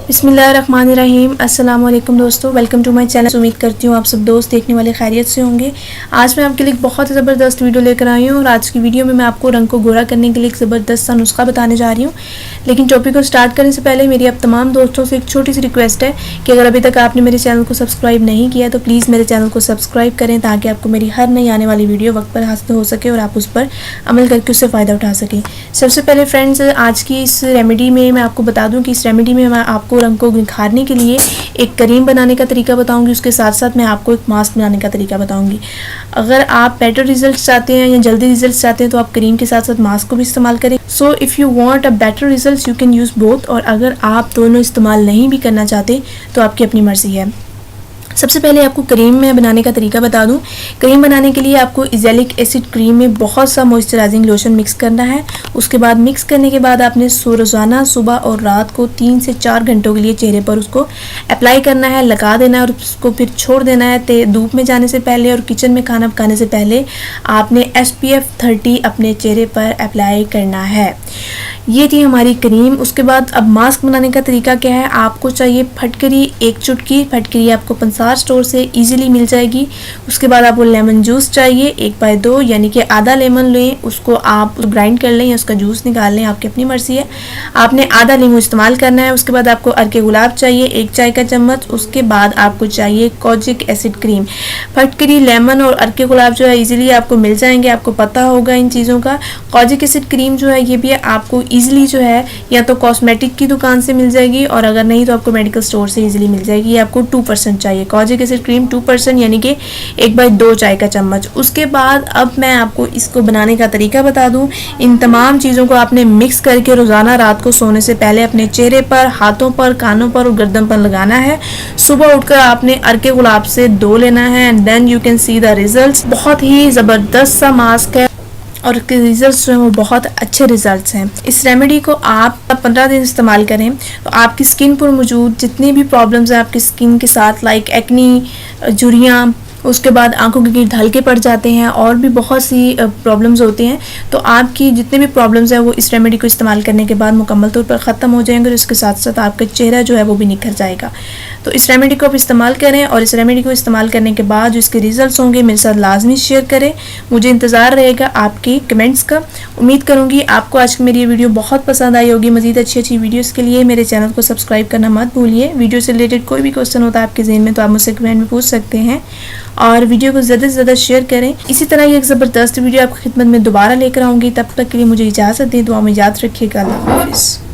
बिस्मिल्लाहिर्रहमानिर्रहीम। अस्सलाम वालेकुम दोस्तों, वेलकम टू माय चैनल। उम्मीद करती हूँ आप सब दोस्त देखने वाले खैरियत से होंगे। आज मैं आपके लिए एक बहुत ज़बरदस्त वीडियो लेकर आई हूँ और आज की वीडियो में मैं आपको रंग को गोरा करने के लिए एक ज़बरदस्त सा नुस्खा बताने जा रही हूँ। लेकिन टॉपिक को स्टार्ट करने से पहले मेरी आप तमाम दोस्तों से एक छोटी सी रिक्वेस्ट है कि अगर अभी तक आपने मेरे चैनल को सब्सक्राइब नहीं किया तो प्लीज़ मेरे चैनल को सब्सक्राइब करें ताकि आपको मेरी हर नई आने वाली वीडियो वक्त पर हासिल हो सके और आप उस पर अमल करके उससे फ़ायदा उठा सकें। सबसे पहले फ्रेंड्स, आज की इस रेमेडी में मैं आपको बता दूं कि इस रेमेडी में मैं आपको रंग को निखारने के लिए एक क्रीम बनाने का तरीका बताऊंगी। उसके साथ साथ मैं आपको एक मास्क बनाने का तरीका बताऊंगी। अगर आप बेटर रिजल्ट चाहते हैं या जल्दी रिजल्ट चाहते हैं तो आप क्रीम के साथ साथ मास्क को भी इस्तेमाल करें। So if you want a better result you can use both. और अगर आप दोनों इस्तेमाल नहीं भी करना चाहते तो आपकी अपनी मर्ज़ी है। सबसे पहले आपको क्रीम में बनाने का तरीका बता दूं। क्रीम बनाने के लिए आपको इज़ैलिक एसिड क्रीम में बहुत सा मॉइस्चराइजिंग लोशन मिक्स करना है। उसके बाद मिक्स करने के बाद आपने रोज़ाना सुबह और रात को 3 से 4 घंटों के लिए चेहरे पर उसको अप्लाई करना है, लगा देना है और उसको फिर छोड़ देना है। धूप में जाने से पहले और किचन में खाना पकाने से पहले आपने SPF 30 अपने चेहरे पर अप्लाई करना है। ये थी हमारी क्रीम। उसके बाद अब मास्क बनाने का तरीका क्या है। आपको चाहिए फटकरी, एक चुटकी फटकरी आपको पंसार स्टोर से इजीली मिल जाएगी। उसके बाद आपको लेमन जूस चाहिए 1/2 यानी कि आधा लेमन लें, उसको आप ग्राइंड कर लें या उसका जूस निकाल लें, आपकी अपनी मर्जी है। आपने आधा नींबू इस्तेमाल करना है। उसके बाद आपको अर्के गुलाब चाहिए 1 चाय का चम्मच। उसके बाद आपको चाहिए कोजिक एसिड क्रीम। फटकरी, लेमन और अर्के गुलाब जो है इजीली आपको मिल जाएंगे, आपको पता होगा इन चीज़ों का। कोजिक एसिड क्रीम जो है ये भी आपको इजीली जो है या तो कॉस्मेटिक की दुकान से मिल जाएगी और अगर नहीं तो आपको मेडिकल स्टोर से इजीली मिल जाएगी। ये आपको 2% चाहिए। कोजिक एसिड क्रीम 2% यानी कि 1/2 चाय का चम्मच। उसके बाद अब मैं आपको इसको बनाने का तरीका बता दूं। इन तमाम चीज़ों को आपने मिक्स करके रोज़ाना रात को सोने से पहले अपने चेहरे पर, हाथों पर, कानों पर और गर्दन पर लगाना है। सुबह उठकर आपने अर्के गुलाब से धो लेना है and then you can see the results. बहुत ही ज़बरदस्त सा मास्क है और इसके रिजल्ट्स जो हैं वो बहुत अच्छे रिजल्ट्स हैं। इस रेमेडी को आप 15 दिन इस्तेमाल करें तो आपकी स्किन पर मौजूद जितनी भी प्रॉब्लम्स हैं आपकी स्किन के साथ, लाइक एक्नी, झुर्रियाँ, उसके बाद आंखों के गिर्द हल्के पड़ जाते हैं और भी बहुत सी प्रॉब्लम्स होती हैं, तो आपकी जितने भी प्रॉब्लम्स हैं वो इस रेमेडी को इस्तेमाल करने के बाद मुकम्मल तौर पर ख़त्म हो जाएंगे और इसके साथ साथ आपका चेहरा जो है वो भी निखर जाएगा। तो इस रेमेडी को आप इस्तेमाल करें और इस रेमेडी को इस्तेमाल करने के बाद जो इसके रिजल्ट्स होंगे मेरे साथ लाजमी शेयर करें। मुझे इंतज़ार रहेगा आपकी कमेंट्स का। उम्मीद करूँगी आपको आज की मेरी ये वीडियो बहुत पसंद आई होगी। मज़ीद अच्छी वीडियोज़ के लिए मेरे चैनल को सब्सक्राइब करना मत भूलिए। वीडियो से रिलेटेड कोई भी क्वेश्चन होता है आपके ज़हन में तो आप मुझसे कमेंट में पूछ सकते हैं और वीडियो को ज़्यादा से ज़्यादा शेयर करें। इसी तरह ये एक ज़बरदस्त वीडियो आपकी खिदमत में दोबारा लेकर आऊँगी। तब तक के लिए मुझे इजाज़त दें। दुआ में याद रखिएगा। अल्लाह हाफ़िज़।